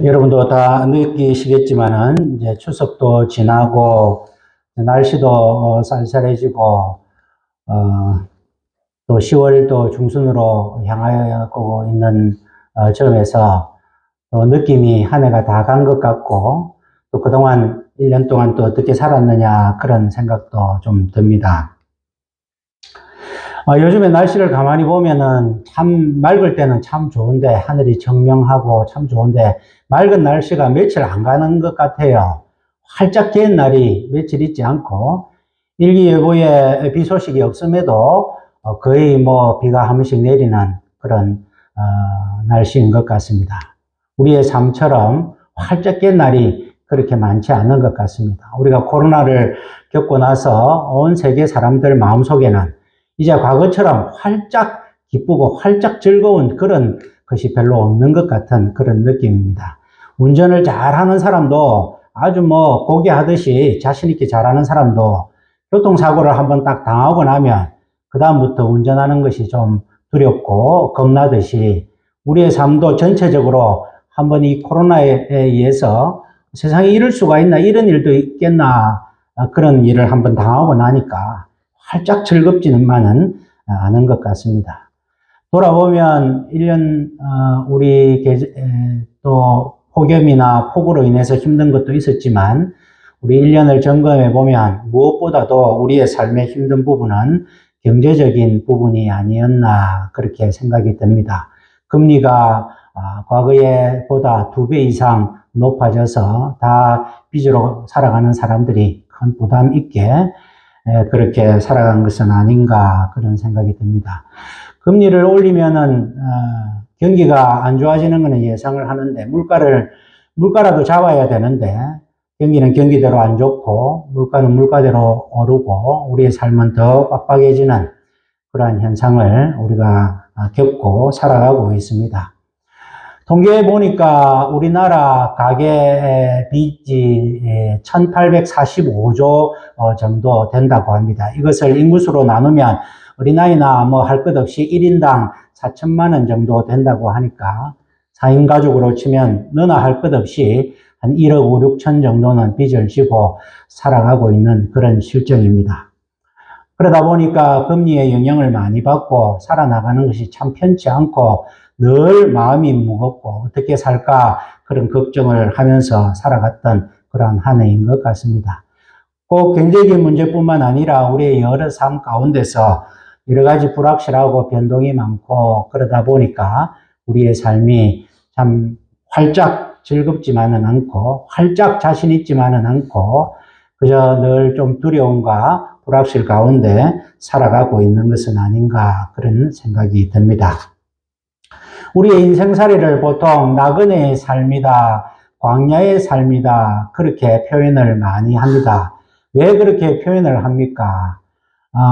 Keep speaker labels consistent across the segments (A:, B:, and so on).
A: 여러분도 다 느끼시겠지만은 이제 추석도 지나고 날씨도 쌀쌀해지고 또 10월도 중순으로 향하고 있는 점에서 또 느낌이 한 해가 다 간 것 같고 또 그동안 1년 동안 또 어떻게 살았느냐 그런 생각도 좀 듭니다. 요즘에 날씨를 가만히 보면은 참 맑을 때는 참 좋은데 하늘이 청명하고 참 좋은데 맑은 날씨가 며칠 안 가는 것 같아요. 활짝 개는 날이 며칠 있지 않고 일기예보에 비 소식이 없음에도 거의 뭐 비가 한 번씩 내리는 그런 날씨인 것 같습니다. 우리의 삶처럼 활짝 갠 날이 그렇게 많지 않은 것 같습니다. 우리가 코로나를 겪고 나서 온 세계 사람들 마음속에는 이제 과거처럼 활짝 기쁘고 활짝 즐거운 그런 것이 별로 없는 것 같은 그런 느낌입니다. 운전을 잘하는 사람도 아주 뭐 고개하듯이 자신있게 잘하는 사람도 교통사고를 한번 딱 당하고 나면 그다음부터 운전하는 것이 좀 두렵고 겁나듯이 우리의 삶도 전체적으로 한번 이 코로나에 의해서 세상에 이럴 수가 있나, 이런 일도 있겠나, 그런 일을 한번 당하고 나니까 활짝 즐겁지는만은 않은 것 같습니다. 돌아보면 1년 우리 또 폭염이나 폭우로 인해서 힘든 것도 있었지만 우리 1년을 점검해 보면 무엇보다도 우리의 삶의 힘든 부분은 경제적인 부분이 아니었나 그렇게 생각이 듭니다. 금리가 과거에 보다 2배 이상 높아져서 다 빚으로 살아가는 사람들이 큰 부담 있게 그렇게 살아간 것은 아닌가 그런 생각이 듭니다. 금리를 올리면은 경기가 안 좋아지는 것은 예상을 하는데 물가라도 잡아야 되는데 경기는 경기대로 안 좋고 물가는 물가대로 오르고 우리의 삶은 더 빡빡해지는 그러한 현상을 우리가 겪고 살아가고 있습니다. 통계에 보니까 우리나라 가계 빚이 1845조 정도 된다고 합니다. 이것을 인구수로 나누면 어린아이나 뭐 할 것 없이 1인당 4천만 원 정도 된다고 하니까 4인 가족으로 치면 너나 할 것 없이 한 1억 5, 6천 정도는 빚을 지고 살아가고 있는 그런 실정입니다. 그러다 보니까 금리의 영향을 많이 받고 살아나가는 것이 참 편치 않고 늘 마음이 무겁고 어떻게 살까 그런 걱정을 하면서 살아갔던 그런 한 해인 것 같습니다. 꼭 경제적인 문제뿐만 아니라 우리의 여러 삶 가운데서 여러 가지 불확실하고 변동이 많고 그러다 보니까 우리의 삶이 참 활짝 즐겁지만은 않고 활짝 자신 있지만은 않고 그저 늘 좀 두려움과 불확실 가운데 살아가고 있는 것은 아닌가 그런 생각이 듭니다. 우리의 인생살이를 보통 나그네의 삶이다, 광야의 삶이다 그렇게 표현을 많이 합니다. 왜 그렇게 표현을 합니까?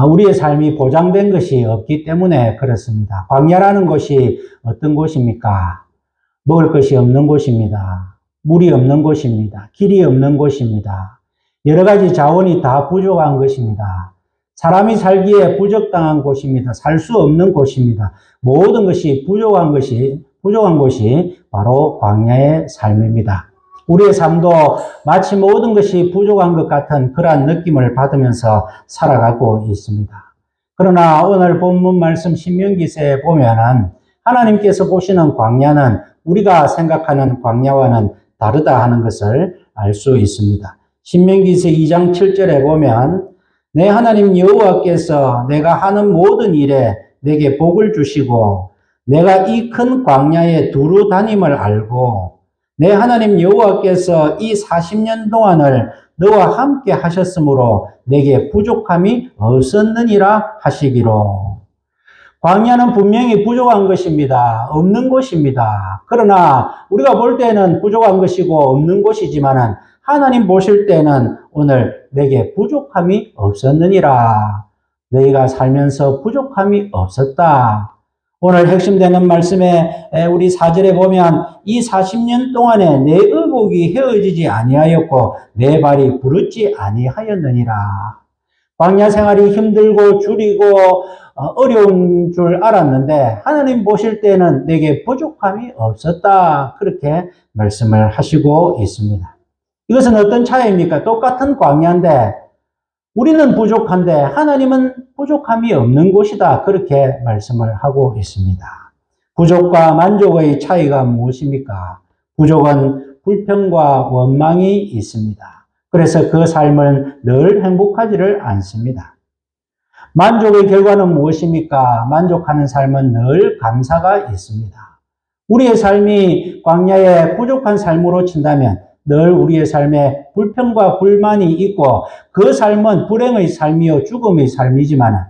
A: 우리의 삶이 보장된 것이 없기 때문에 그렇습니다. 광야라는 곳이 어떤 곳입니까? 먹을 것이 없는 곳입니다. 물이 없는 곳입니다. 길이 없는 곳입니다. 여러 가지 자원이 다 부족한 것입니다. 사람이 살기에 부적당한 곳입니다. 살 수 없는 곳입니다. 모든 것이 부족한 곳이 바로 광야의 삶입니다. 우리의 삶도 마치 모든 것이 부족한 것 같은 그러한 느낌을 받으면서 살아가고 있습니다. 그러나 오늘 본문 말씀 신명기서에 보면은 하나님께서 보시는 광야는 우리가 생각하는 광야와는 다르다 하는 것을 알 수 있습니다. 신명기서 2장 7절에 보면 내 하나님 여호와께서 내가 하는 모든 일에 내게 복을 주시고 내가 이 큰 광야에 두루 다님을 알고 내 하나님 여호와께서 이 40년 동안을 너와 함께 하셨으므로 내게 부족함이 없었느니라 하시기로. 광야는 분명히 부족한 것입니다. 없는 곳입니다. 그러나 우리가 볼 때는 부족한 것이고 없는 곳이지만은 하나님 보실 때는 오늘 내게 부족함이 없었느니라. 너희가 살면서 부족함이 없었다. 오늘 핵심되는 말씀에 우리 4절에 보면 이 40년 동안에 내 의복이 헤어지지 아니하였고 내 발이 부르지 아니하였느니라. 광야 생활이 힘들고 줄이고 어려운 줄 알았는데 하나님 보실 때는 내게 부족함이 없었다. 그렇게 말씀을 하시고 있습니다. 이것은 어떤 차이입니까? 똑같은 광야인데 우리는 부족한데 하나님은 부족함이 없는 곳이다. 그렇게 말씀을 하고 있습니다. 부족과 만족의 차이가 무엇입니까? 부족은 불평과 원망이 있습니다. 그래서 그 삶은 늘 행복하지를 않습니다. 만족의 결과는 무엇입니까? 만족하는 삶은 늘 감사가 있습니다. 우리의 삶이 광야의 부족한 삶으로 친다면 늘 우리의 삶에 불평과 불만이 있고 그 삶은 불행의 삶이요 죽음의 삶이지만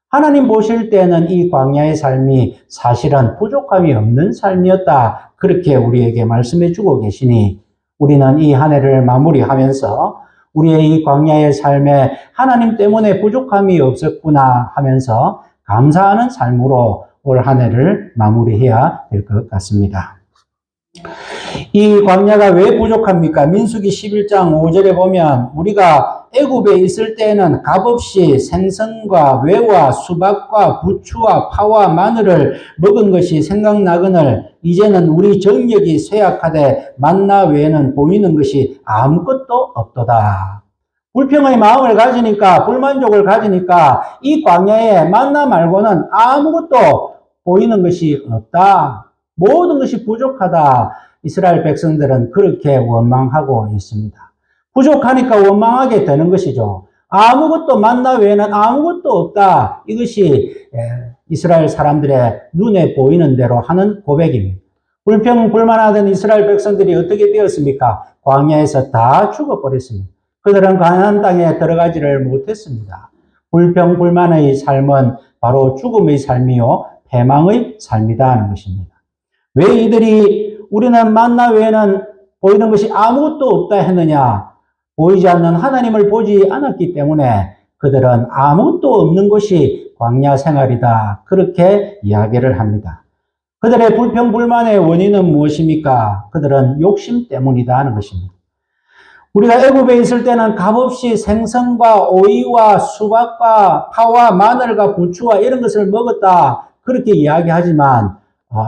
A: 하나님 보실 때는 이 광야의 삶이 사실은 부족함이 없는 삶이었다. 그렇게 우리에게 말씀해 주고 계시니 우리는 이 한 해를 마무리하면서 우리의 이 광야의 삶에 하나님 때문에 부족함이 없었구나 하면서 감사하는 삶으로 올 한 해를 마무리해야 될 것 같습니다. 이 광야가 왜 부족합니까? 민수기 11장 5절에 보면 우리가 애굽에 있을 때에는 값없이 생선과 외와 수박과 부추와 파와 마늘을 먹은 것이 생각나거늘 이제는 우리 정력이 쇠약하되 만나 외에는 보이는 것이 아무것도 없도다. 불평의 마음을 가지니까 불만족을 가지니까 이 광야에 만나 말고는 아무것도 보이는 것이 없다. 모든 것이 부족하다. 이스라엘 백성들은 그렇게 원망하고 있습니다. 부족하니까 원망하게 되는 것이죠. 아무것도 만나 외에는 아무것도 없다. 이것이 이스라엘 사람들의 눈에 보이는 대로 하는 고백입니다. 불평, 불만하던 이스라엘 백성들이 어떻게 되었습니까? 광야에서 다 죽어버렸습니다. 그들은 가나안 땅에 들어가지를 못했습니다. 불평, 불만의 삶은 바로 죽음의 삶이요, 패망의 삶이다 하는 것입니다. 왜 이들이 우리는 만나 외에는 보이는 것이 아무것도 없다 했느냐? 보이지 않는 하나님을 보지 않았기 때문에 그들은 아무것도 없는 것이 광야 생활이다. 그렇게 이야기를 합니다. 그들의 불평, 불만의 원인은 무엇입니까? 그들은 욕심 때문이다 하는 것입니다. 우리가 애굽에 있을 때는 값없이 생선과 오이와 수박과 파와 마늘과 부추와 이런 것을 먹었다. 그렇게 이야기하지만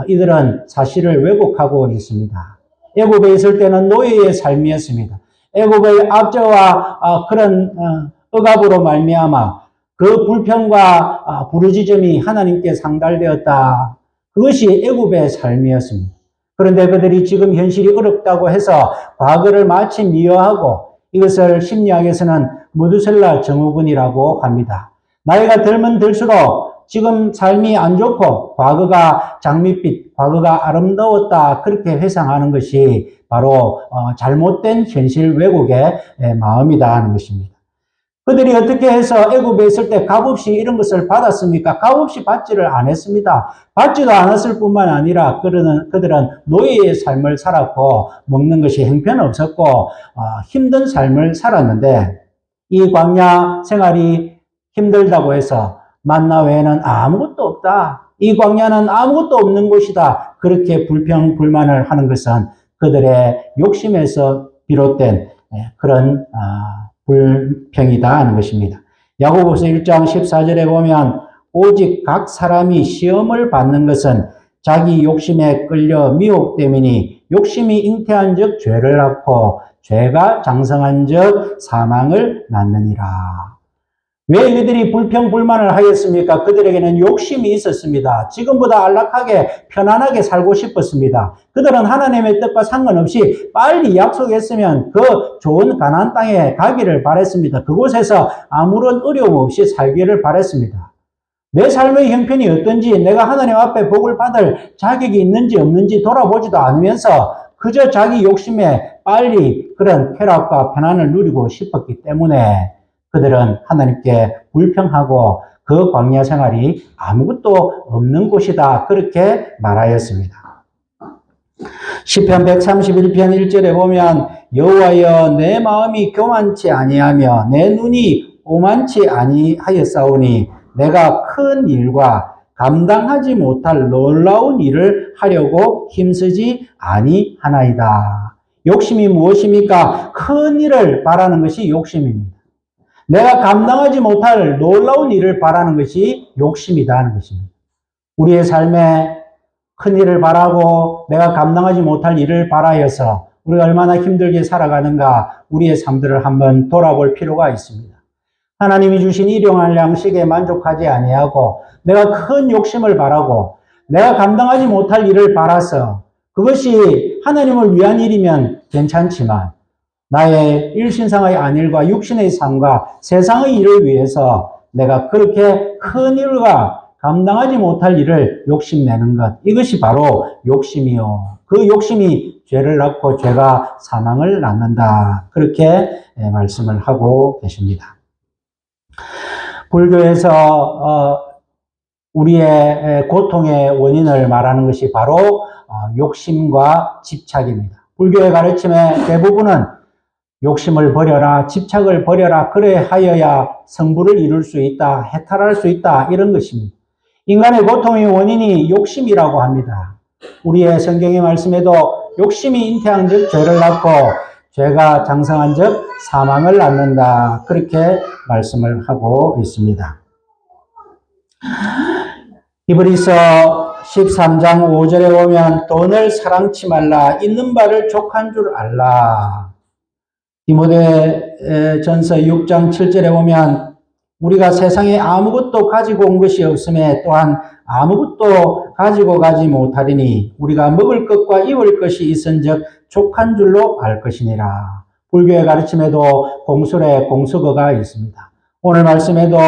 A: 이들은 사실을 왜곡하고 있습니다. 애굽에 있을 때는 노예의 삶이었습니다. 애굽의 압제와 그런 억압으로 말미암아 그 불평과 부르짖음이 하나님께 상달되었다. 그것이 애굽의 삶이었습니다. 그런데 그들이 지금 현실이 어렵다고 해서 과거를 마치 미워하고 이것을 심리학에서는 무두셀라 증후군이라고 합니다. 나이가 들면 들수록 지금 삶이 안 좋고 과거가 장밋빛, 과거가 아름다웠다 그렇게 회상하는 것이 바로 잘못된 현실 왜곡의 마음이다 하는 것입니다. 그들이 어떻게 해서 애굽에 있을 때 값없이 이런 것을 받았습니까? 값없이 받지를 않았습니다. 받지도 않았을 뿐만 아니라 그들은 노예의 삶을 살았고 먹는 것이 형편없었고 힘든 삶을 살았는데 이 광야 생활이 힘들다고 해서 만나 외에는 아무것도 없다. 이 광야는 아무것도 없는 곳이다. 그렇게 불평, 불만을 하는 것은 그들의 욕심에서 비롯된 그런 불평이다 하는 것입니다. 야고보서 1장 14절에 보면 오직 각 사람이 시험을 받는 것은 자기 욕심에 끌려 미혹됨이니 욕심이 잉태한 즉 죄를 낳고 죄가 장성한 즉 사망을 낳느니라. 왜 그들이 불평, 불만을 하였습니까? 그들에게는 욕심이 있었습니다. 지금보다 안락하게, 편안하게 살고 싶었습니다. 그들은 하나님의 뜻과 상관없이 빨리 약속했으면 그 좋은 가나안 땅에 가기를 바랬습니다. 그곳에서 아무런 어려움 없이 살기를 바랬습니다. 내 삶의 형편이 어떤지, 내가 하나님 앞에 복을 받을 자격이 있는지 없는지 돌아보지도 않으면서 그저 자기 욕심에 빨리 그런 쾌락과 편안을 누리고 싶었기 때문에 그들은 하나님께 불평하고 그 광야 생활이 아무것도 없는 곳이다. 그렇게 말하였습니다. 시편 131편 1절에 보면 여호와여 내 마음이 교만치 아니하며 내 눈이 오만치 아니하였사오니 내가 큰 일과 감당하지 못할 놀라운 일을 하려고 힘쓰지 아니하나이다. 욕심이 무엇입니까? 큰 일을 바라는 것이 욕심입니다. 내가 감당하지 못할 놀라운 일을 바라는 것이 욕심이다 하는 것입니다. 우리의 삶에 큰 일을 바라고 내가 감당하지 못할 일을 바라여서 우리가 얼마나 힘들게 살아가는가 우리의 삶들을 한번 돌아볼 필요가 있습니다. 하나님이 주신 일용할 양식에 만족하지 아니하고 내가 큰 욕심을 바라고 내가 감당하지 못할 일을 바라서 그것이 하나님을 위한 일이면 괜찮지만 나의 일신상의 안일과 육신의 삶과 세상의 일을 위해서 내가 그렇게 큰 일과 감당하지 못할 일을 욕심내는 것, 이것이 바로 욕심이요. 그 욕심이 죄를 낳고 죄가 사망을 낳는다. 그렇게 말씀을 하고 계십니다. 불교에서 우리의 고통의 원인을 말하는 것이 바로 욕심과 집착입니다. 불교의 가르침의 대부분은 욕심을 버려라, 집착을 버려라, 그래 하여야 성부를 이룰 수 있다, 해탈할 수 있다, 이런 것입니다. 인간의 고통의 원인이 욕심이라고 합니다. 우리의 성경의 말씀에도 욕심이 잉태한 즉 죄를 낳고 죄가 장성한 즉 사망을 낳는다. 그렇게 말씀을 하고 있습니다. 히브리서 13장 5절에 보면 돈을 사랑치 말라, 있는 바를 족한 줄 알라. 디모데전서 6장 7절에 보면 우리가 세상에 아무것도 가지고 온 것이 없음에 또한 아무것도 가지고 가지 못하리니 우리가 먹을 것과 입을 것이 있은즉 족한 줄로 알 것이니라. 불교의 가르침에도 공술의 공수거가 있습니다. 오늘 말씀에도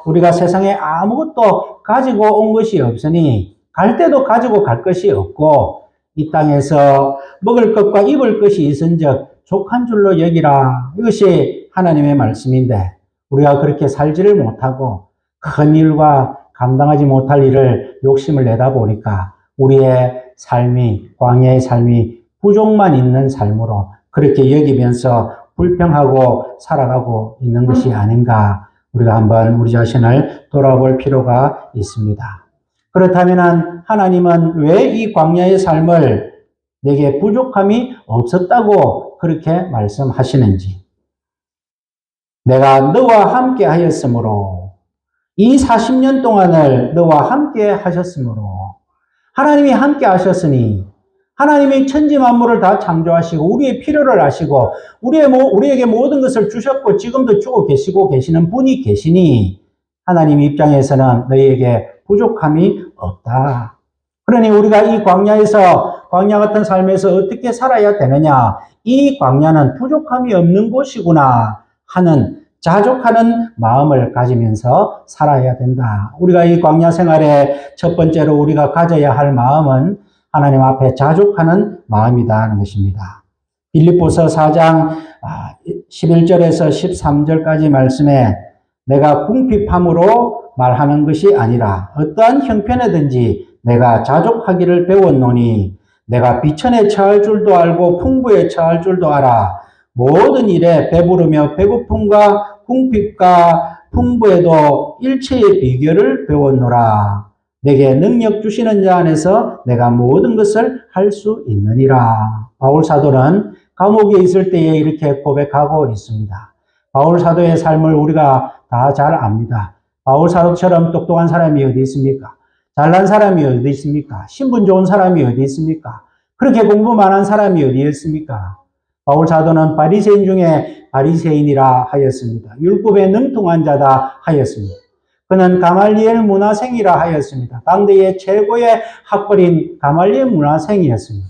A: 우리가 세상에 아무것도 가지고 온 것이 없으니 갈 때도 가지고 갈 것이 없고 이 땅에서 먹을 것과 입을 것이 있은즉 족한 줄로 여기라. 이것이 하나님의 말씀인데 우리가 그렇게 살지를 못하고 큰 일과 감당하지 못할 일을 욕심을 내다 보니까 우리의 삶이, 광야의 삶이 부족만 있는 삶으로 그렇게 여기면서 불평하고 살아가고 있는 것이 아닌가. 우리가 한번 우리 자신을 돌아볼 필요가 있습니다. 그렇다면 하나님은 왜 이 광야의 삶을 내게 부족함이 없었다고 그렇게 말씀하시는지. 내가 너와 함께 하였으므로 이 40년 동안을 너와 함께 하셨으므로 하나님이 함께 하셨으니 하나님이 천지 만물을 다 창조하시고 우리의 필요를 아시고 우리에게 모든 것을 주셨고 지금도 주고 계시고 계시는 분이 계시니 하나님 입장에서는 너희에게 부족함이 없다. 그러니 우리가 이 광야에서 광야 같은 삶에서 어떻게 살아야 되느냐? 이 광야는 부족함이 없는 곳이구나 하는 자족하는 마음을 가지면서 살아야 된다. 우리가 이 광야 생활에 첫 번째로 우리가 가져야 할 마음은 하나님 앞에 자족하는 마음이다 하는 것입니다. 빌립보서 4장 11절에서 13절까지 말씀에 내가 궁핍함으로 말하는 것이 아니라 어떠한 형편에든지 내가 자족하기를 배웠노니 내가 비천에 처할 줄도 알고 풍부에 처할 줄도 알아. 모든 일에 배부르며 배고픔과 궁핍과 풍부에도 일체의 비결을 배웠노라. 내게 능력 주시는 자 안에서 내가 모든 것을 할 수 있느니라. 바울 사도는 감옥에 있을 때에 이렇게 고백하고 있습니다. 바울 사도의 삶을 우리가 다 잘 압니다. 바울 사도처럼 똑똑한 사람이 어디 있습니까? 잘난 사람이 어디 있습니까? 신분 좋은 사람이 어디 있습니까? 그렇게 공부만 한 사람이 어디 있습니까? 바울 사도는 바리새인 중에 바리새인이라 하였습니다. 율법에 능통한 자다 하였습니다. 그는 가말리엘 문화생이라 하였습니다. 당대의 최고의 학벌인 가말리엘 문화생이었습니다.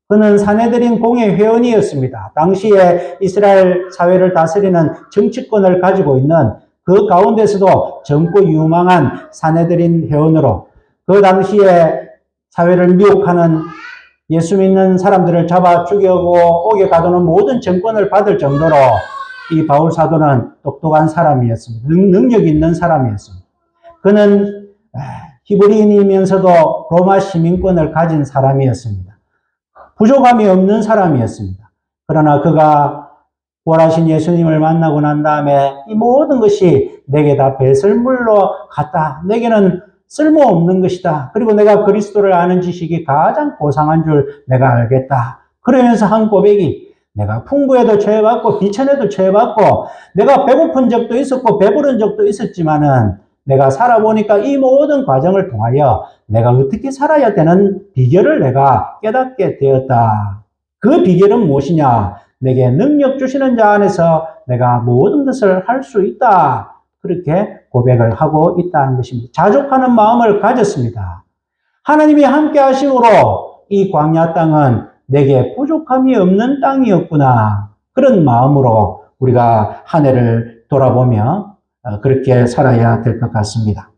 A: 그는 사내들인 공회 회원이었습니다. 당시에 이스라엘 사회를 다스리는 정치권을 가지고 있는 그 가운데서도 젊고 유망한 사내들인 회원으로 그 당시에 사회를 미혹하는 예수 믿는 사람들을 잡아 죽이고 옥에 가두는 모든 정권을 받을 정도로 이 바울 사도는 똑똑한 사람이었습니다. 능력 있는 사람이었습니다. 그는 히브리인이면서도 로마 시민권을 가진 사람이었습니다. 부족함이 없는 사람이었습니다. 그러나 그가 부활하신 예수님을 만나고 난 다음에 이 모든 것이 내게 다 배설물로 같다. 내게는 쓸모없는 것이다. 그리고 내가 그리스도를 아는 지식이 가장 고상한 줄 내가 알겠다. 그러면서 한 고백이 내가 풍부에도 처해봤고 비천에도 처해봤고 내가 배고픈 적도 있었고 배부른 적도 있었지만은 내가 살아보니까 이 모든 과정을 통하여 내가 어떻게 살아야 되는 비결을 내가 깨닫게 되었다. 그 비결은 무엇이냐? 내게 능력 주시는 자 안에서 내가 모든 것을 할 수 있다. 그렇게 고백을 하고 있다는 것입니다. 자족하는 마음을 가졌습니다. 하나님이 함께 하심으로 이 광야 땅은 내게 부족함이 없는 땅이었구나. 그런 마음으로 우리가 한 해를 돌아보며 그렇게 살아야 될 것 같습니다.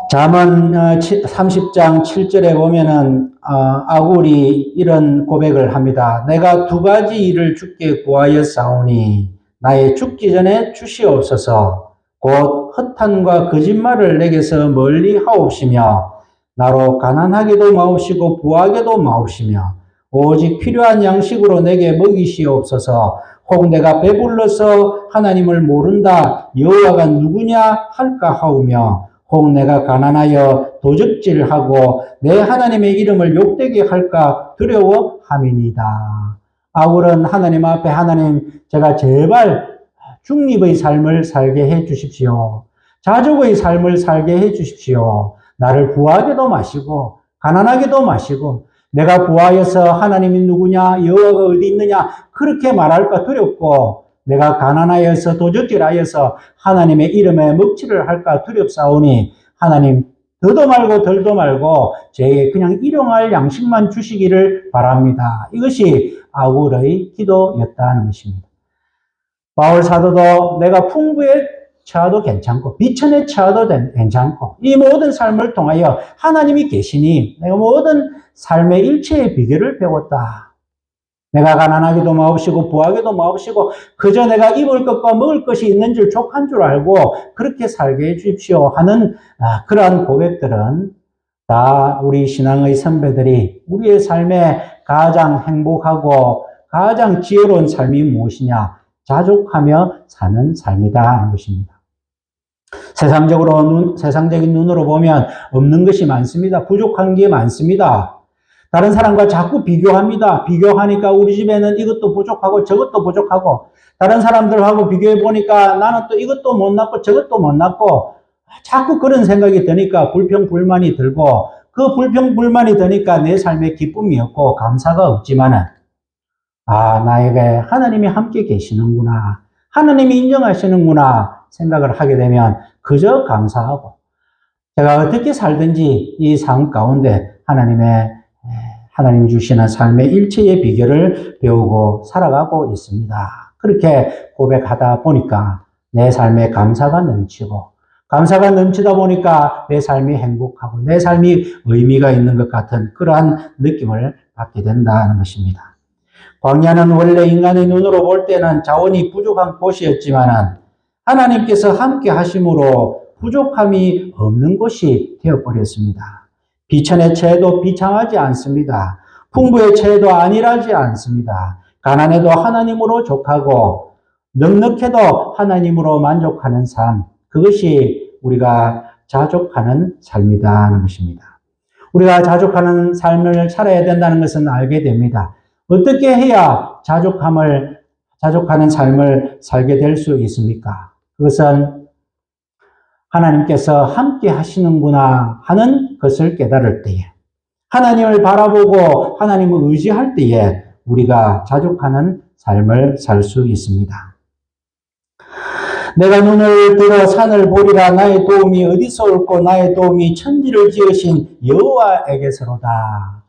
A: 잠언 30장 7절에 보면은 아굴이 이런 고백을 합니다. 내가 두 가지 일을 주께 구하였사오니 나의 죽기 전에 주시옵소서. 곧 허탄과 거짓말을 내게서 멀리 하옵시며 나로 가난하게도 마옵시고 부하게도 마옵시며 오직 필요한 양식으로 내게 먹이시옵소서. 혹 내가 배불러서 하나님을 모른다 여호와가 누구냐 할까 하오며 혹 내가 가난하여 도적질하고 내 하나님의 이름을 욕되게 할까 두려워함이니이다. 아굴은 하나님 앞에 하나님 제가 제발 중립의 삶을 살게 해 주십시오. 자족의 삶을 살게 해 주십시오. 나를 부하게도 마시고 가난하게도 마시고 내가 부하여서 하나님이 누구냐 여호와가 어디 있느냐 그렇게 말할까 두렵고 내가 가난하여서 도적질하여서 하나님의 이름에 먹칠을 할까 두렵사오니 하나님 더도 말고 덜도 말고 제게 그냥 일용할 양식만 주시기를 바랍니다. 이것이 아굴의 기도였다는 것입니다. 바울 사도도 내가 풍부에 처해도 괜찮고 비천에 처해도 괜찮고 이 모든 삶을 통하여 하나님이 계시니 내가 모든 삶의 일체의 비결을 배웠다. 내가 가난하기도 마옵시고 부하기도 마옵시고 그저 내가 입을 것과 먹을 것이 있는 줄 족한 줄 알고 그렇게 살게 해 주십시오 하는 그러한 고백들은 다 우리 신앙의 선배들이 우리의 삶에 가장 행복하고 가장 지혜로운 삶이 무엇이냐 자족하며 사는 삶이다 하는 것입니다. 세상적인 눈으로 보면 없는 것이 많습니다. 부족한 게 많습니다. 다른 사람과 자꾸 비교합니다. 비교하니까 우리 집에는 이것도 부족하고 저것도 부족하고 다른 사람들하고 비교해 보니까 나는 또 이것도 못 낳고 저것도 못 낳고 자꾸 그런 생각이 드니까 불평불만이 들고 그 불평불만이 드니까 내 삶에 기쁨이 없고 감사가 없지만은 나에게 하나님이 함께 계시는구나. 하나님이 인정하시는구나 생각을 하게 되면 그저 감사하고 제가 어떻게 살든지 이 삶 가운데 하나님 주시는 삶의 일체의 비결을 배우고 살아가고 있습니다. 그렇게 고백하다 보니까 내 삶에 감사가 넘치다 보니까 내 삶이 행복하고 내 삶이 의미가 있는 것 같은 그러한 느낌을 받게 된다는 것입니다. 광야는 원래 인간의 눈으로 볼 때는 자원이 부족한 곳이었지만 하나님께서 함께 하심으로 부족함이 없는 곳이 되어버렸습니다. 비천의 처해도 비참하지 않습니다. 풍부의 처해도 안일하지 않습니다. 가난해도 하나님으로 족하고 넉넉해도 하나님으로 만족하는 삶, 그것이 우리가 자족하는 삶이다 하는 것입니다. 우리가 자족하는 삶을 살아야 된다는 것은 알게 됩니다. 어떻게 해야 자족하는 삶을 살게 될 수 있습니까? 그것은 하나님께서 함께 하시는구나 하는 것을 깨달을 때에 하나님을 바라보고 하나님을 의지할 때에 우리가 자족하는 삶을 살 수 있습니다. 내가 눈을 들어 산을 보리라 나의 도움이 어디서 올꼬 나의 도움이 천지를 지으신 여호와에게서로다.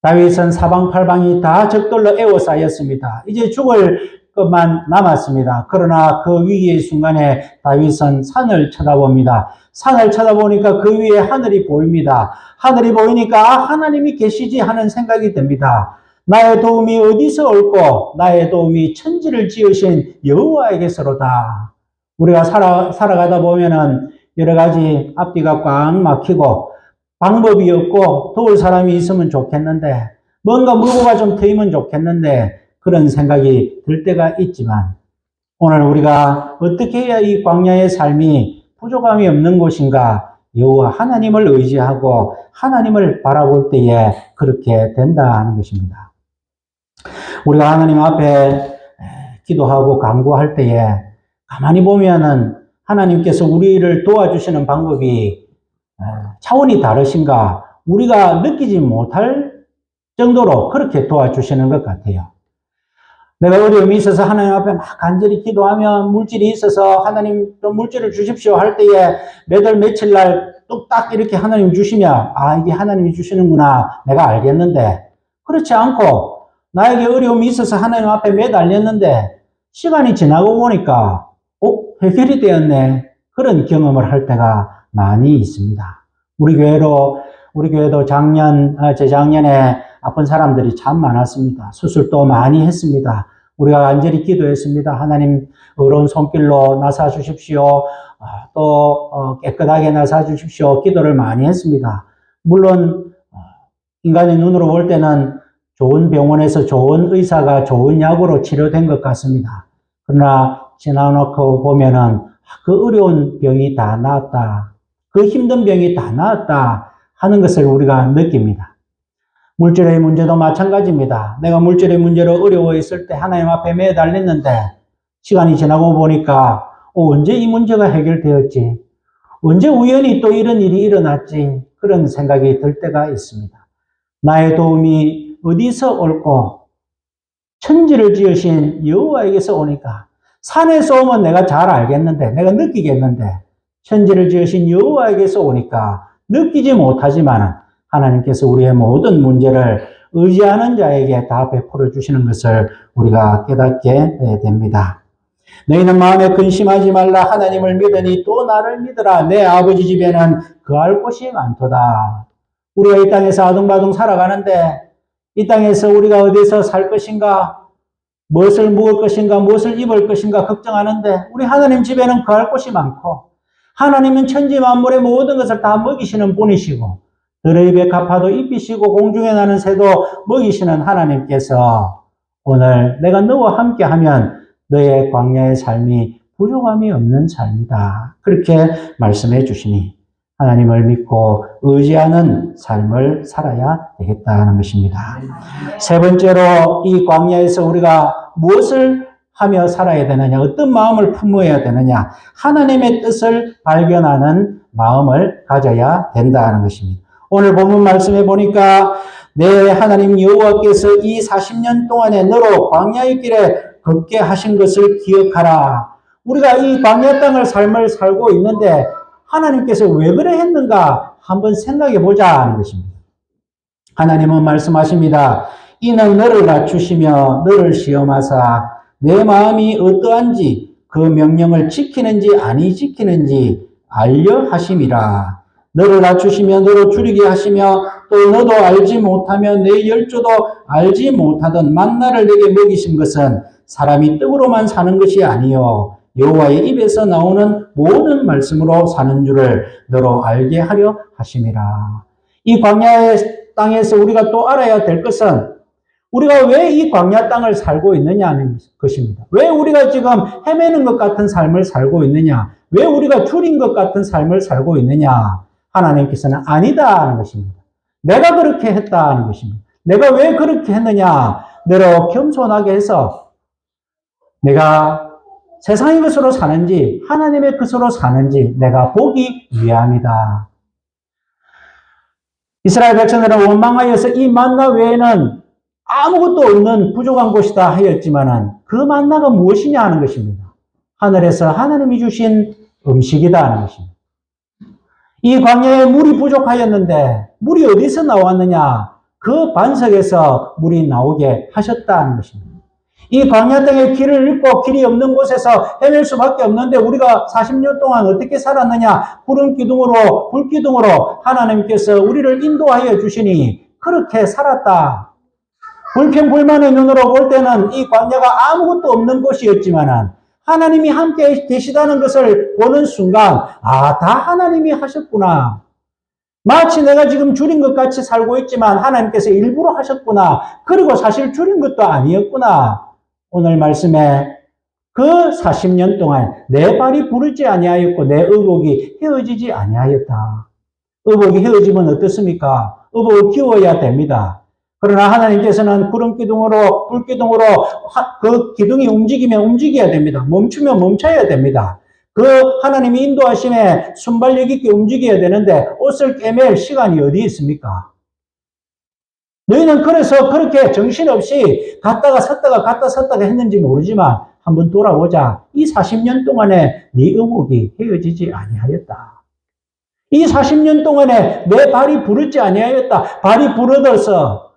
A: 다윗은 사방팔방이 다 적들로 에워싸였습니다. 이제 죽을 것만 남았습니다. 그러나 그 위기의 순간에 다윗은 산을 쳐다봅니다. 산을 쳐다보니까 그 위에 하늘이 보입니다. 하늘이 보이니까 하나님이 계시지 하는 생각이 듭니다. 나의 도움이 어디서 올꼬 나의 도움이 천지를 지으신 여호와에게서로다. 우리가 살아가다 보면은 여러 가지 앞뒤가 꽉 막히고 방법이 없고 도울 사람이 있으면 좋겠는데 뭔가 물고가 좀 트이면 좋겠는데 그런 생각이 들 때가 있지만 오늘 우리가 어떻게 해야 이 광야의 삶이 부족함이 없는 곳인가 여호와 하나님을 의지하고 하나님을 바라볼 때에 그렇게 된다는 것입니다. 우리가 하나님 앞에 기도하고 간구할 때에 가만히 보면은 하나님께서 우리를 도와주시는 방법이 차원이 다르신가 우리가 느끼지 못할 정도로 그렇게 도와주시는 것 같아요. 내가 어려움이 있어서 하나님 앞에 막 간절히 기도하면 물질이 있어서 하나님 좀 물질을 주십시오 할 때에 몇 월 며칠 날 뚝딱 이렇게 하나님 주시면 이게 하나님이 주시는구나 내가 알겠는데 그렇지 않고 나에게 어려움이 있어서 하나님 앞에 매달렸는데 시간이 지나고 보니까 해결이 되었네 그런 경험을 할 때가 많이 있습니다. 우리 교회도 재작년에 아픈 사람들이 참 많았습니다. 수술도 많이 했습니다. 우리가 간절히 기도했습니다. 하나님 의로운 손길로 나사 주십시오. 또 깨끗하게 나사 주십시오. 기도를 많이 했습니다. 물론 인간의 눈으로 볼 때는 좋은 병원에서 좋은 의사가 좋은 약으로 치료된 것 같습니다. 그러나 지나놓고 보면은 그 어려운 병이 다 나았다. 그 힘든 병이 다 나았다 하는 것을 우리가 느낍니다. 물질의 문제도 마찬가지입니다. 내가 물질의 문제로 어려워 있을 때 하나님 앞에 매달렸는데 시간이 지나고 보니까 언제 이 문제가 해결되었지? 언제 우연히 또 이런 일이 일어났지? 그런 생각이 들 때가 있습니다. 나의 도움이 어디서 올고 천지를 지으신 여호와에게서 오니까 산에서 오면 내가 잘 알겠는데 내가 느끼겠는데 천지를 지으신 여호와에게서 오니까 느끼지 못하지만 하나님께서 우리의 모든 문제를 의지하는 자에게 다 베풀어 주시는 것을 우리가 깨닫게 됩니다. 너희는 마음에 근심하지 말라. 하나님을 믿으니 또 나를 믿으라. 내 아버지 집에는 거할 곳이 많도다. 우리가 이 땅에서 아둥바둥 살아가는데 이 땅에서 우리가 어디서 살 것인가, 무엇을 먹을 것인가, 무엇을 입을 것인가 걱정하는데 우리 하나님 집에는 거할 곳이 많고 하나님은 천지 만물의 모든 것을 다 먹이시는 분이시고 들의 입에 가파도 입히시고 공중에 나는 새도 먹이시는 하나님께서 오늘 내가 너와 함께하면 너의 광야의 삶이 부족함이 없는 삶이다. 그렇게 말씀해 주시니 하나님을 믿고 의지하는 삶을 살아야 되겠다는 것입니다. 세 번째로 이 광야에서 우리가 무엇을 하며 살아야 되느냐, 어떤 마음을 품어야 되느냐, 하나님의 뜻을 발견하는 마음을 가져야 된다는 것입니다. 오늘 본문 말씀해 보니까 내 하나님 여호와께서 이 40년 동안에 너로 광야의 길에 걷게 하신 것을 기억하라. 우리가 이 광야 땅을 삶을 살고 있는데 하나님께서 왜 그래 했는가 한번 생각해 보자 하는 것입니다. 하나님은 말씀하십니다. 이는 너를 낮추시며 너를 시험하사 내 마음이 어떠한지 그 명령을 지키는지 아니 지키는지 알려 하심이라. 너를 낮추시며 너로 줄이게 하시며 또 너도 알지 못하며 내 열조도 알지 못하던 만나를 내게 먹이신 것은 사람이 떡으로만 사는 것이 아니요 여호와의 입에서 나오는 모든 말씀으로 사는 줄을 너로 알게 하려 하심이라. 이 광야의 땅에서 우리가 또 알아야 될 것은 우리가 왜 이 광야 땅을 살고 있느냐는 것입니다. 왜 우리가 지금 헤매는 것 같은 삶을 살고 있느냐? 왜 우리가 줄인 것 같은 삶을 살고 있느냐? 하나님께서는 아니다 하는 것입니다. 내가 그렇게 했다 하는 것입니다. 내가 왜 그렇게 했느냐? 너로 겸손하게 해서 내가 세상의 것으로 사는지 하나님의 것으로 사는지 내가 보기 위함이다. 이스라엘 백성들은 원망하여서 이 만나 외에는 아무것도 없는 부족한 곳이다 하였지만 그 만나가 무엇이냐 하는 것입니다. 하늘에서 하나님이 주신 음식이다 하는 것입니다. 이 광야에 물이 부족하였는데 물이 어디서 나왔느냐? 그 반석에서 물이 나오게 하셨다는 것입니다. 이 광야 땅에 길을 잃고 길이 없는 곳에서 헤맬 수밖에 없는데 우리가 40년 동안 어떻게 살았느냐? 구름 기둥으로 불 기둥으로 하나님께서 우리를 인도하여 주시니 그렇게 살았다. 불평불만의 눈으로 볼 때는 이 광야가 아무것도 없는 곳이었지만 하나님이 함께 계시다는 것을 보는 순간 다 하나님이 하셨구나. 마치 내가 지금 줄인 것 같이 살고 있지만 하나님께서 일부러 하셨구나. 그리고 사실 줄인 것도 아니었구나. 오늘 말씀에 그 40년 동안 내 발이 부르지 아니하였고 내 의복이 헤어지지 아니하였다. 의복이 헤어지면 어떻습니까? 의복을 끼워야 됩니다. 그러나 하나님께서는 구름 기둥으로, 불 기둥으로 그 기둥이 움직이면 움직여야 됩니다. 멈추면 멈춰야 됩니다. 그 하나님이 인도하심에 순발력 있게 움직여야 되는데 옷을 꿰맬 시간이 어디 있습니까? 너희는 그래서 그렇게 정신없이 갔다가 섰다가 했는지 모르지만 한번 돌아보자. 이 40년 동안에 네 의복이 헤어지지 아니하였다. 이 40년 동안에 내 발이 부르지 아니하였다. 발이 부르더서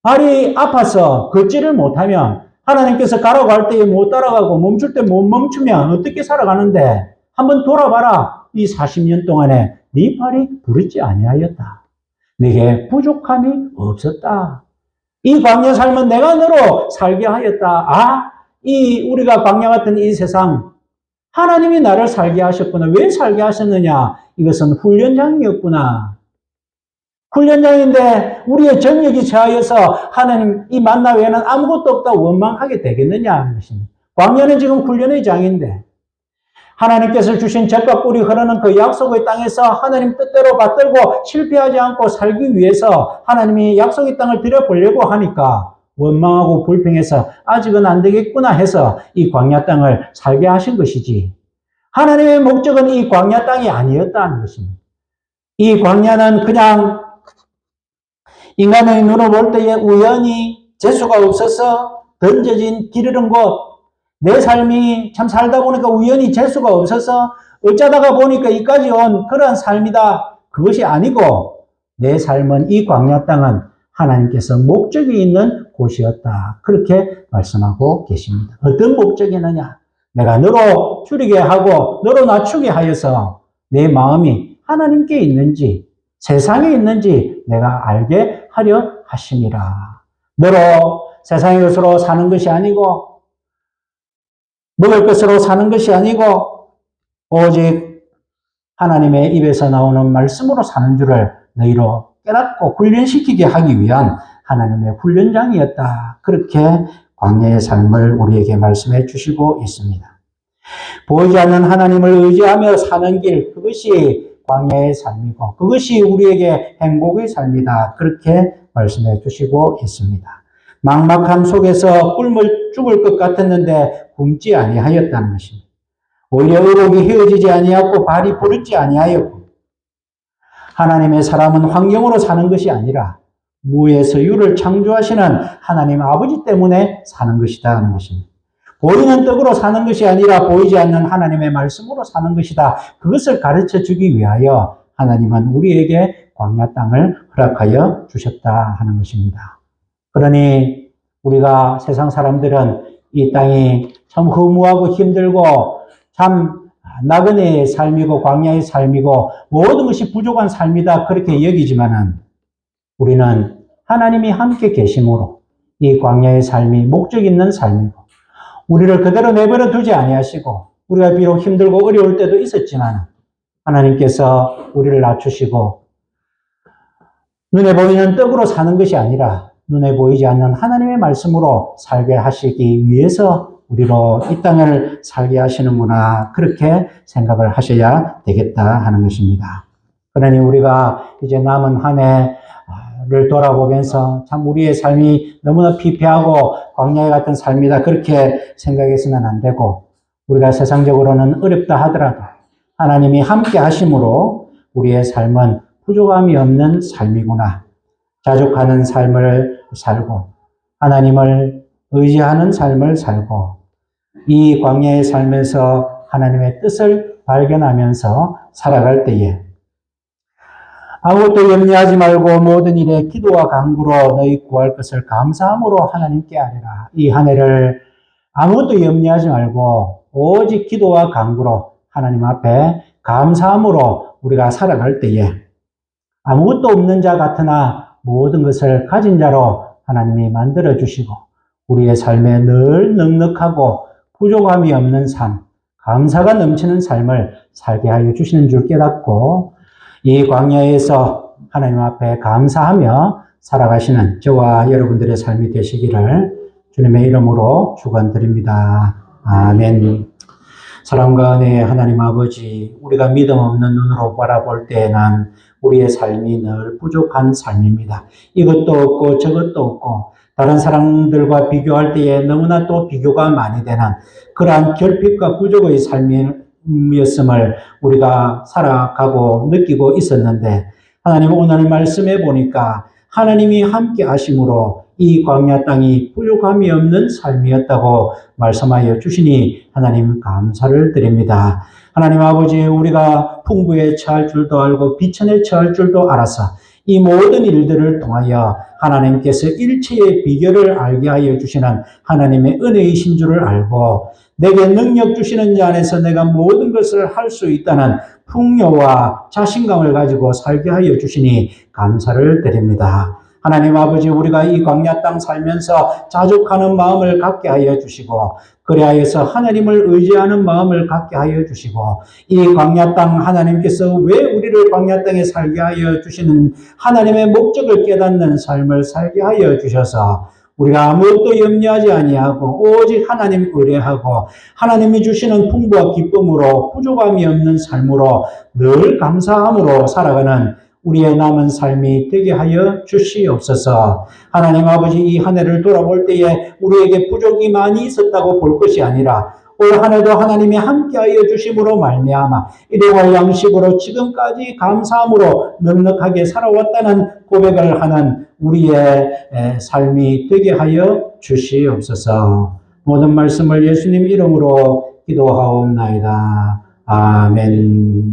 A: 발이 아파서 걷지를 못하면 하나님께서 가라고 할 때에 못 따라가고 멈출 때 못 멈추면 어떻게 살아가는데 한번 돌아봐라. 이 40년 동안에 네 발이 부르지 아니하였다. 내게 부족함이 없었다. 이 광야 삶은 내가 너로 살게 하였다. 이 우리가 광야 같은 이 세상 하나님이 나를 살게 하셨구나. 왜 살게 하셨느냐? 이것은 훈련장이었구나. 훈련장인데 우리의 정력이 저하여서 하나님 이 만나 외에는 아무것도 없다 원망하게 되겠느냐 하는 것입니다. 광야는 지금 훈련의 장인데 하나님께서 주신 젖과 꿀이 흐르는 그 약속의 땅에서 하나님 뜻대로 받들고 실패하지 않고 살기 위해서 하나님이 약속의 땅을 들여보려고 하니까 원망하고 불평해서 아직은 안 되겠구나 해서 이 광야 땅을 살게 하신 것이지. 하나님의 목적은 이 광야 땅이 아니었다는 것입니다. 이 광야는 그냥 인간의 눈으로 볼 때에 우연히 재수가 없어서 던져진 길 잃은 곳, 내 삶이 참 살다 보니까 우연히 재수가 없어서 어쩌다가 보니까 이까지 온 그런 삶이다. 그것이 아니고 내 삶은 이 광야 땅은 하나님께서 목적이 있는 곳이었다. 그렇게 말씀하고 계십니다. 어떤 목적이느냐? 내가 너로 줄이게 하고 너로 낮추게 하여서 내 마음이 하나님께 있는지 세상에 있는지 내가 알게 하려 하심이라. 너로 세상의 것으로 사는 것이 아니고 먹을 것으로 사는 것이 아니고 오직 하나님의 입에서 나오는 말씀으로 사는 줄을 너희로 깨닫고 훈련시키게 하기 위한 하나님의 훈련장이었다. 그렇게 광야의 삶을 우리에게 말씀해 주시고 있습니다. 보이지 않는 하나님을 의지하며 사는 길, 그것이 광야의 삶이고 그것이 우리에게 행복의 삶이다. 그렇게 말씀해 주시고 있습니다. 막막함 속에서 굶어 죽을 것 같았는데 굶지 아니하였다는 것입니다. 오히려 의복이 헤어지지 아니하였고 발이 부르지 아니하였고 하나님의 사람은 환경으로 사는 것이 아니라 무에서 유를 창조하시는 하나님 아버지 때문에 사는 것이다 하는 것입니다. 보이는 떡으로 사는 것이 아니라 보이지 않는 하나님의 말씀으로 사는 것이다. 그것을 가르쳐 주기 위하여 하나님은 우리에게 광야 땅을 허락하여 주셨다 하는 것입니다. 그러니 우리가 세상 사람들은 이 땅이 참 허무하고 힘들고 참 나그네의 삶이고 광야의 삶이고 모든 것이 부족한 삶이다 그렇게 여기지만은 우리는 하나님이 함께 계심으로 이 광야의 삶이 목적 있는 삶이고 우리를 그대로 내버려 두지 아니하시고 우리가 비록 힘들고 어려울 때도 있었지만 하나님께서 우리를 낮추시고 눈에 보이는 떡으로 사는 것이 아니라 눈에 보이지 않는 하나님의 말씀으로 살게 하시기 위해서 우리로 이 땅을 살게 하시는구나 그렇게 생각을 하셔야 되겠다 하는 것입니다. 그러니 우리가 이제 남은 한 해를 돌아보면서 참 우리의 삶이 너무나 피폐하고 광야 같은 삶이다 그렇게 생각해서는 안 되고 우리가 세상적으로는 어렵다 하더라도 하나님이 함께 하심으로 우리의 삶은 부족함이 없는 삶이구나. 자족하는 삶을 살고 하나님을 의지하는 삶을 살고 이 광야의 삶에서 하나님의 뜻을 발견하면서 살아갈 때에 아무것도 염려하지 말고 모든 일에 기도와 간구로 너희 구할 것을 감사함으로 하나님께 아뢰라. 이 한 해를 아무것도 염려하지 말고 오직 기도와 간구로 하나님 앞에 감사함으로 우리가 살아갈 때에 아무것도 없는 자 같으나 모든 것을 가진 자로 하나님이 만들어 주시고 우리의 삶에 늘 넉넉하고 부족함이 없는 삶, 감사가 넘치는 삶을 살게 하여 주시는 줄 깨닫고 이 광야에서 하나님 앞에 감사하며 살아가시는 저와 여러분들의 삶이 되시기를 주님의 이름으로 축원드립니다. 아멘. 사랑과 은혜의 하나님 아버지, 우리가 믿음 없는 눈으로 바라볼 때에는 우리의 삶이 늘 부족한 삶입니다. 이것도 없고 저것도 없고 다른 사람들과 비교할 때에 너무나 또 비교가 많이 되는 그러한 결핍과 부족의 삶이었음을 우리가 살아가고 느끼고 있었는데, 하나님 오늘 말씀해 보니까 하나님이 함께 하심으로 이 광야 땅이 부족함이 없는 삶이었다고 말씀하여 주시니 하나님 감사를 드립니다. 하나님 아버지, 우리가 풍부에 처할 줄도 알고 비천에 처할 줄도 알아서 이 모든 일들을 통하여 하나님께서 일체의 비결을 알게 하여 주시는 하나님의 은혜이신 줄을 알고, 내게 능력 주시는 자 안에서 내가 모든 것을 할 수 있다는 풍요와 자신감을 가지고 살게 하여 주시니 감사를 드립니다. 하나님 아버지, 우리가 이 광야 땅 살면서 자족하는 마음을 갖게 하여 주시고, 그리하여서 하나님을 의지하는 마음을 갖게 하여 주시고, 이 광야 땅 하나님께서 왜 우리를 광야 땅에 살게 하여 주시는 하나님의 목적을 깨닫는 삶을 살게 하여 주셔서 우리가 아무것도 염려하지 아니하고 오직 하나님 의뢰하고 하나님이 주시는 풍부와 기쁨으로 부족함이 없는 삶으로 늘 감사함으로 살아가는 우리의 남은 삶이 되게 하여 주시옵소서. 하나님 아버지, 이 한 해를 돌아볼 때에 우리에게 부족이 많이 있었다고 볼 것이 아니라 올 한 해도 하나님이 함께하여 주심으로 말미암아 일용할 양식으로 지금까지 감사함으로 넉넉하게 살아왔다는 고백을 하는 우리의 삶이 되게 하여 주시옵소서. 모든 말씀을 예수님 이름으로 기도하옵나이다. 아멘.